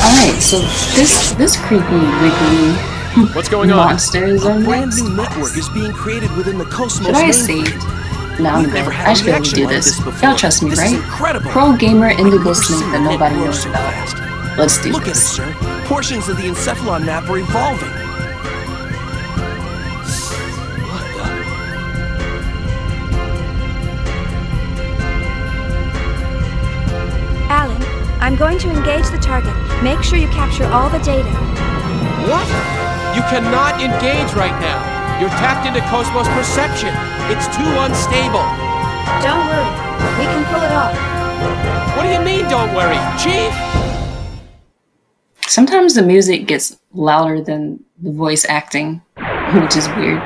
Alright, so this creepy, wiggly What's going on? monsters are Brand next. new network is being created within the KOS-MOS Should I main save? feed. No, I'm We've good. never had I a should be able to reaction do like this. this before. Y'all trust me, This right? is incredible. Pro gamer I've never IndigoSnake seen that a nobody net grow knows so about. fast. Let's do Look at it, this. sir. Portions of the encephalon map are evolving. What the? Alan, I'm going to engage the target. Make sure you capture all the data. What? You cannot engage right now. You're tapped into KOS-MOS perception. It's too unstable. Don't worry. We can pull it off. What do you mean, don't worry? Chief? Sometimes the music gets louder than the voice acting, which is weird.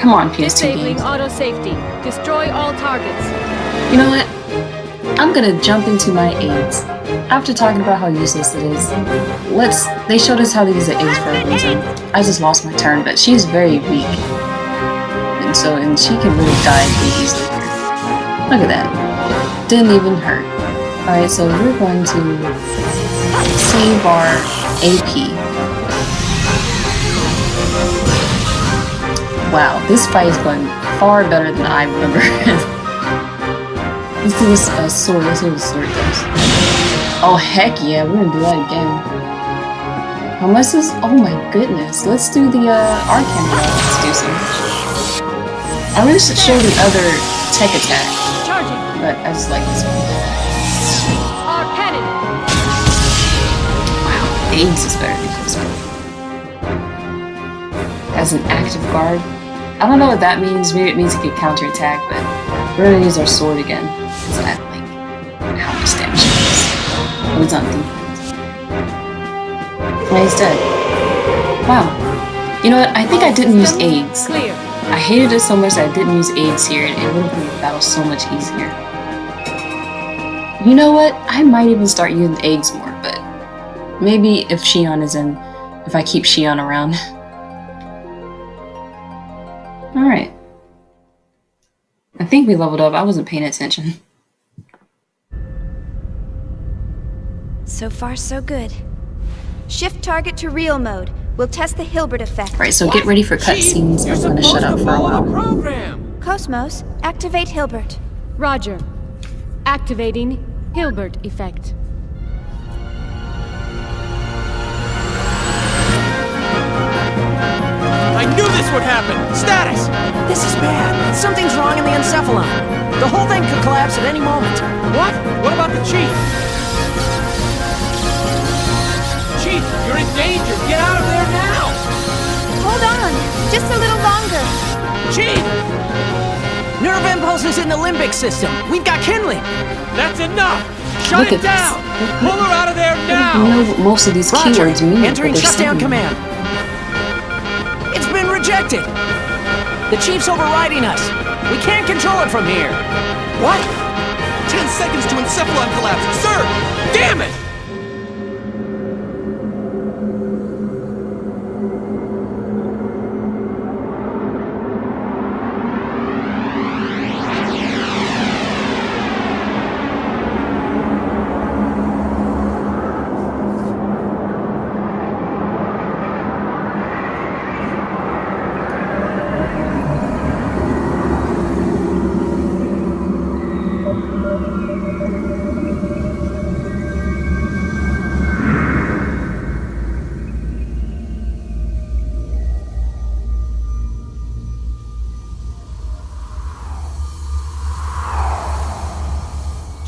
Come on, PS2 Disabling games. auto safety. Destroy all targets. You know what? I'm gonna jump into my AIDS. After talking about how useless it is, they showed us how to use the AIDS for a reason. I just lost my turn, but she's very weak. And she can really die pretty easily here. Look at that. Didn't even hurt. Alright, so we're going to save our AP. Wow, this fight is going far better than I remember. Let's do this sword. Let's see what the sword does. Oh heck yeah, we're gonna do that again. How much is? Oh my goodness. Let's do the arcane. Let's do some. I really should show the other tech attack, Charging. but I just like this one. Our cannon. Wow, AIDS is better than this one. As an active guard. I don't know what that means. Maybe it means it can counterattack, but we're gonna use our sword again. Because I like how much damage it does. Oh, it's on defense. Oh, he's dead. Wow. You know what? I think I didn't use AIDS. Clear. I hated it so much that I didn't use AIDS here. It would have made the battle so much easier. You know what? I might even start using AIDS more, but maybe if Shion is in, if I keep Shion around. Alright. I think we leveled up. I wasn't paying attention. So far, so good. Shift target to real mode. We'll test the Hilbert effect. Alright, so get ready for cutscenes. You're I'm gonna supposed shut up to for a follow while. the program. KOS-MOS, activate Hilbert. Roger. Activating Hilbert effect. I knew this would happen. Status. This is bad. Something's wrong in the encephalon. The whole thing could collapse at any moment. What? What about the chief? Chief, you're in danger. Get out of there now. Hold on, just a little longer. Chief, Nerve impulses in the limbic system. We've got kindling. that's enough. Shut Look it at this. down. Pull her out of there I don't now. know what most of these Roger. keywords mean. Entering but they're shutdown saying. command. It's been rejected. The chief's overriding us. We can't control it from here. What? 10 seconds to encephalon collapse. Sir, damn it.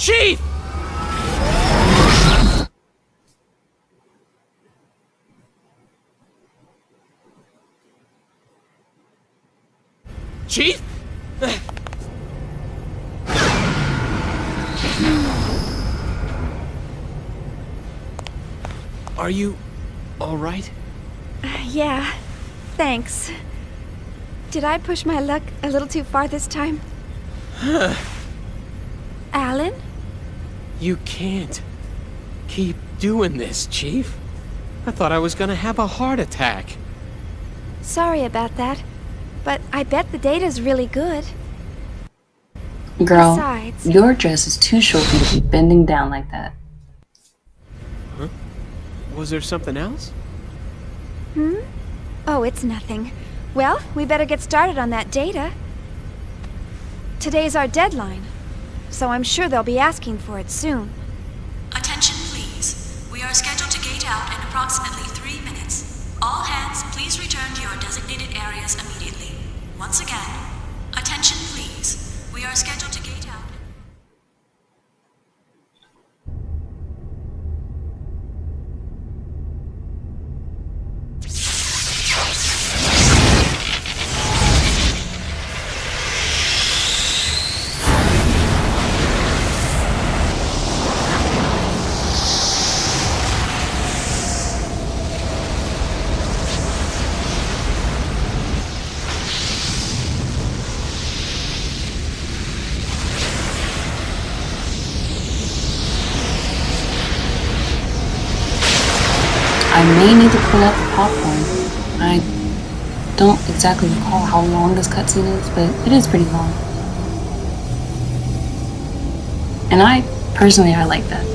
Chief! Chief? Are you all right? Yeah, thanks. Did I push my luck a little too far this time? Alan? You can't keep doing this, Chief. I thought I was gonna have a heart attack. Sorry about that, but I bet the data's really good. Girl, Besides, your dress is too short for you to be bending down like that. Huh? Was there something else? Oh, it's nothing. Well, we better get started on that data. Today's our deadline, so I'm sure they'll be asking for it soon. Attention, please. We are scheduled to gate out in approximately 3 minutes. All hands, please return to your designated areas immediately. Once again, attention, please. We are scheduled to gate out. I may need to pull out the popcorn. I don't exactly recall how long this cutscene is, but it is pretty long. And I like that.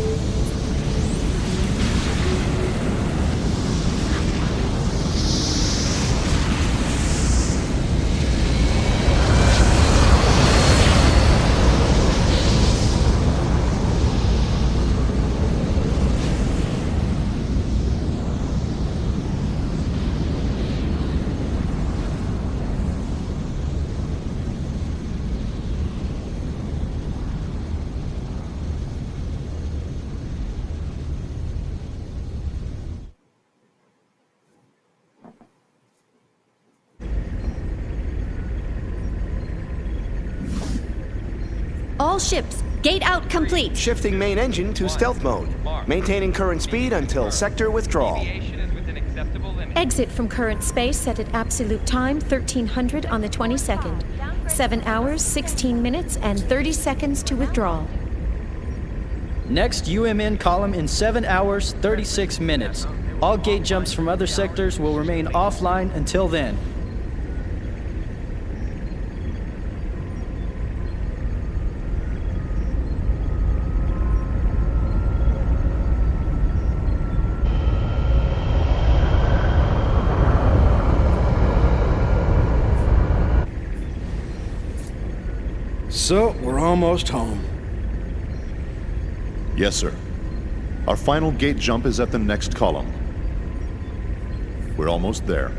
All ships, gate out complete. Shifting main engine to stealth mode. Maintaining current speed until sector withdrawal. Exit from current space set at absolute time 1300 on the 22nd. 7 hours, 16 minutes, and 30 seconds to withdrawal. Next UMN column in 7 hours, 36 minutes. All gate jumps from other sectors will remain offline until then. So, we're almost home. Yes, sir. Our final gate jump is at the next column. We're almost there.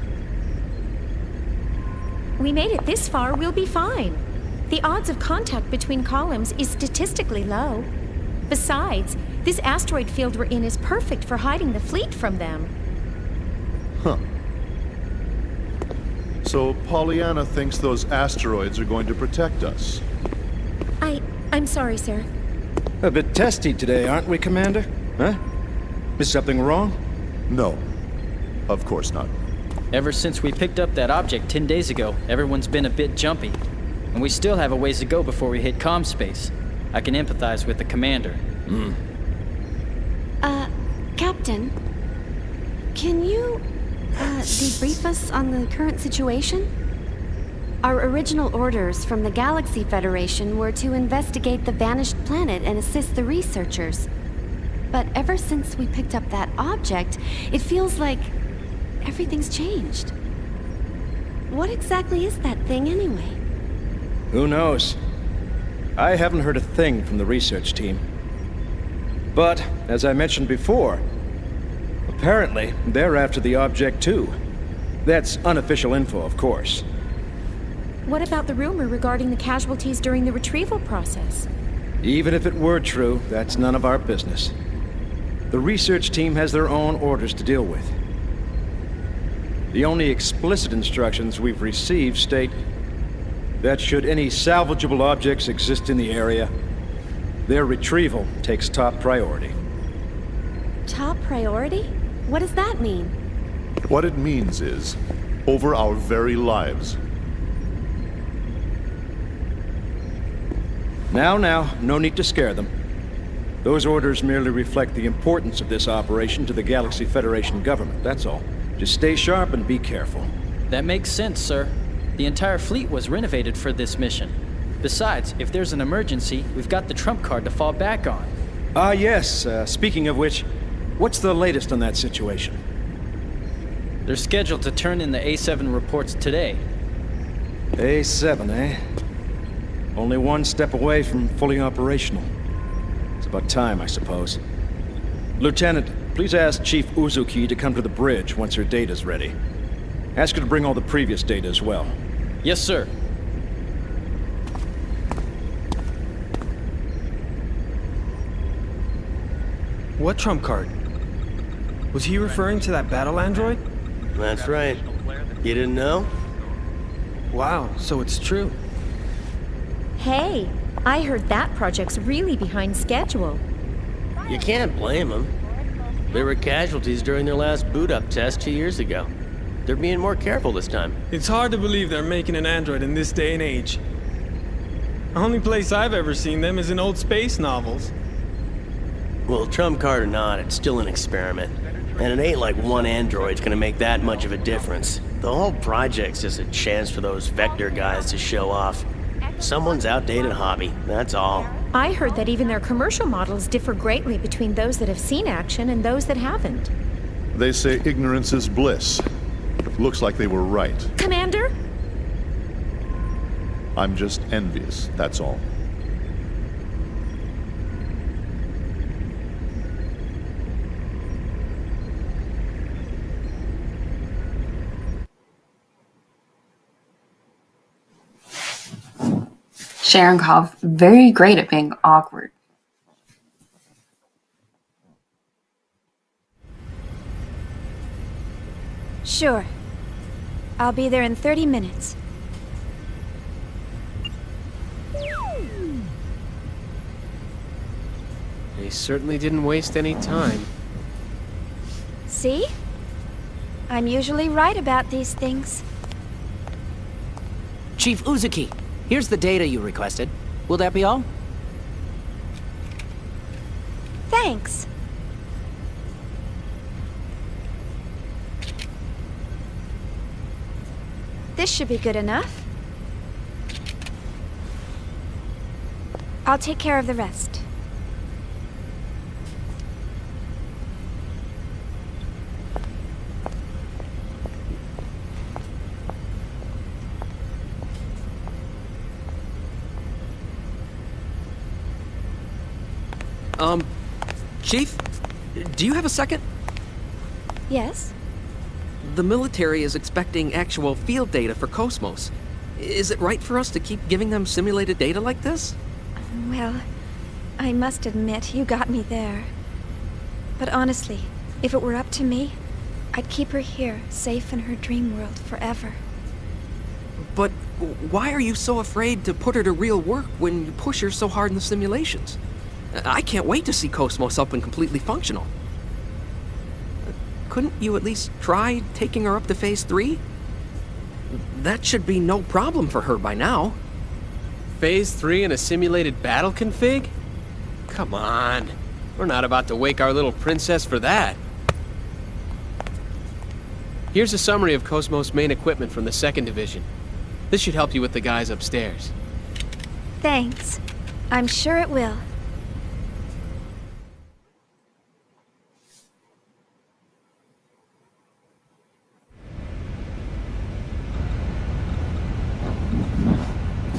We made it this far, we'll be fine. The odds of contact between columns is statistically low. Besides, this asteroid field we're in is perfect for hiding the fleet from them. Huh. So Pollyanna thinks those asteroids are going to protect us. I'm sorry, sir. A bit testy today, aren't we, Commander? Huh? Is something wrong? No. Of course not. Ever since we picked up that object 10 days ago, everyone's been a bit jumpy. And we still have a ways to go before we hit comm space. I can empathize with the commander. Captain, can you, debrief us on the current situation? Our original orders from the Galaxy Federation were to investigate the vanished planet and assist the researchers. But ever since we picked up that object, it feels like everything's changed. What exactly is that thing anyway? Who knows? I haven't heard a thing from the research team. But, as I mentioned before, apparently they're after the object too. That's unofficial info, of course. What about the rumor regarding the casualties during the retrieval process? Even if it were true, that's none of our business. The research team has their own orders to deal with. The only explicit instructions we've received state that should any salvageable objects exist in the area, their retrieval takes top priority. Top priority? What does that mean? What it means is, over our very lives. Now, no need to scare them. Those orders merely reflect the importance of this operation to the Galaxy Federation government, that's all. Just stay sharp and be careful. That makes sense, sir. The entire fleet was renovated for this mission. Besides, if there's an emergency, we've got the trump card to fall back on. Yes. Speaking of which, what's the latest on that situation? They're scheduled to turn in the A7 reports today. A7, eh? Only one step away from fully operational. It's about time, I suppose. Lieutenant, please ask Chief Uzuki to come to the bridge once her data's ready. Ask her to bring all the previous data as well. Yes, sir. What trump card? Was he referring to that battle android? That's right. You didn't know? Wow, so it's true. Hey, I heard that project's really behind schedule. You can't blame them. There were casualties during their last boot-up test 2 years ago. They're being more careful this time. It's hard to believe they're making an android in this day and age. The only place I've ever seen them is in old space novels. Well, trump card or not, it's still an experiment. And it ain't like one android's gonna make that much of a difference. The whole project's just a chance for those Vector guys to show off. Someone's outdated hobby, that's all. I heard that even their commercial models differ greatly between those that have seen action and those that haven't. They say ignorance is bliss. Looks like they were right. Commander? I'm just envious, that's all. Cherenkov, very great at being awkward. Sure. I'll be there in 30 minutes. They certainly didn't waste any time. See? I'm usually right about these things. Chief Uzuki, here's the data you requested. Will that be all? Thanks. This should be good enough. I'll take care of the rest. Chief? Do you have a second? Yes? The military is expecting actual field data for KOS-MOS. Is it right for us to keep giving them simulated data like this? Well, I must admit, you got me there. But honestly, if it were up to me, I'd keep her here, safe in her dream world forever. But why are you so afraid to put her to real work when you push her so hard in the simulations? I can't wait to see KOS-MOS up and completely functional. Couldn't you at least try taking her up to Phase 3? That should be no problem for her by now. Phase 3 in a simulated battle config? Come on. We're not about to wake our little princess for that. Here's a summary of KOS-MOS main equipment from the 2nd Division. This should help you with the guys upstairs. Thanks. I'm sure it will.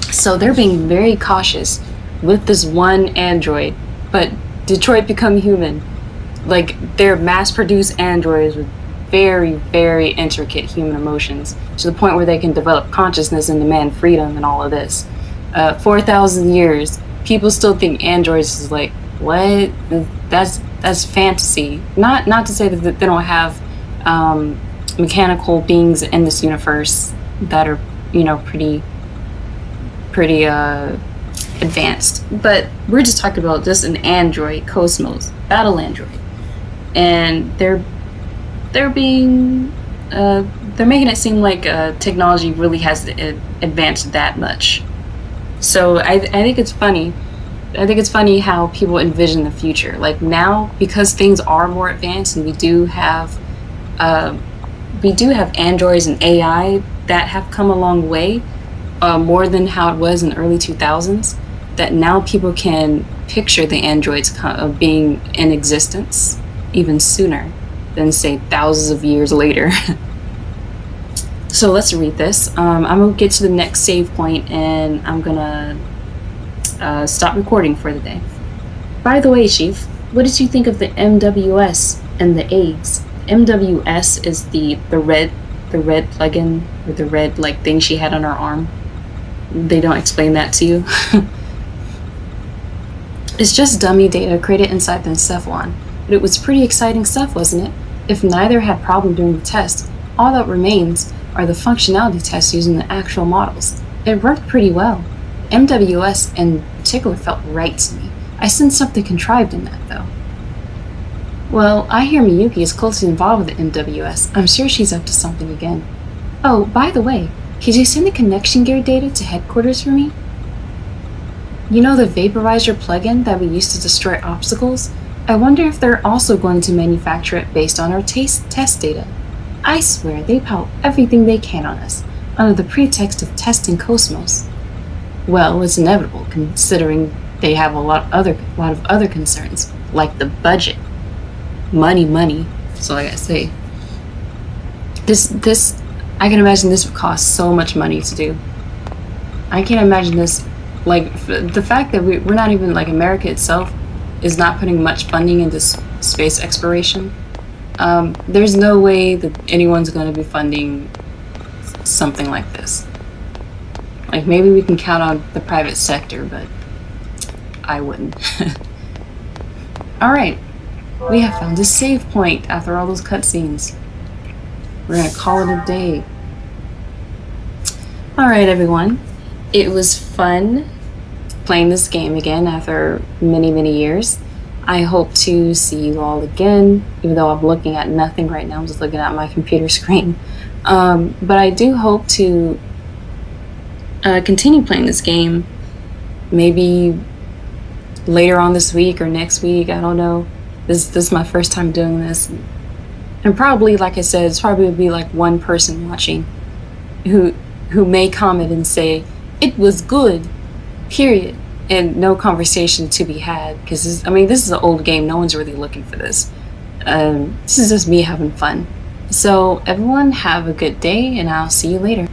So they're being very cautious with this one android, but Detroit Become Human, like they're mass-produced androids with very, very intricate human emotions to the point where they can develop consciousness and demand freedom and all of this. 4,000 years people still think androids is like, what? That's fantasy. Not to say that they don't have mechanical beings in this universe that are, you know, pretty advanced, but we're just talking about just an android, KOS-MOS, battle android, and they're making it seem like technology really has advanced that much. So I think it's funny. I think it's funny how people envision the future. Like now, because things are more advanced, and we do have androids and AI that have come a long way, more than how it was in the early 2000s. That now people can picture the androids being in existence even sooner than, say, thousands of years later. So let's read this. I'm gonna get to the next save point, and I'm gonna stop recording for the day. By the way, Chief, what did you think of the MWS and the AIDS? MWS is the red plugin, or the red like thing she had on her arm. They don't explain that to you. It's just dummy data created inside the Encephalon, but it was pretty exciting stuff, wasn't it? If neither had problem during the test, all that remains are the functionality tests using the actual models. It worked pretty well. MWS in particular felt right to me. I sensed something contrived in that, though. Well, I hear Miyuki is closely involved with the MWS. I'm sure she's up to something again. Oh, by the way, could you send the connection gear data to headquarters for me? You know the vaporizer plugin that we used to destroy obstacles? I wonder if they're also going to manufacture it based on our test data. I swear they pout everything they can on us, under the pretext of testing KOS-MOS. Well, it's inevitable, considering they have a lot of other concerns, like the budget. Money. So like I say, this I can imagine this would cost so much money to do. I can't imagine this, like the fact that we're not even, like, America itself is not putting much funding into space exploration. There's no way that anyone's going to be funding something like this. Like, maybe we can count on the private sector, but I wouldn't. Alright, we have found a save point after all those cutscenes. We're gonna call it a day. Alright, everyone. It was fun playing this game again after many years. I hope to see you all again, even though I'm looking at nothing right now. I'm just looking at my computer screen. But I do hope to continue playing this game, maybe later on this week or next week. I don't know. This is my first time doing this, and probably, like I said, it's probably would be like one person watching who may comment and say it was good, period, and no conversation to be had, because this is an old game. No one's really looking for this. This is just me having fun. So everyone, have a good day, and I'll see you later.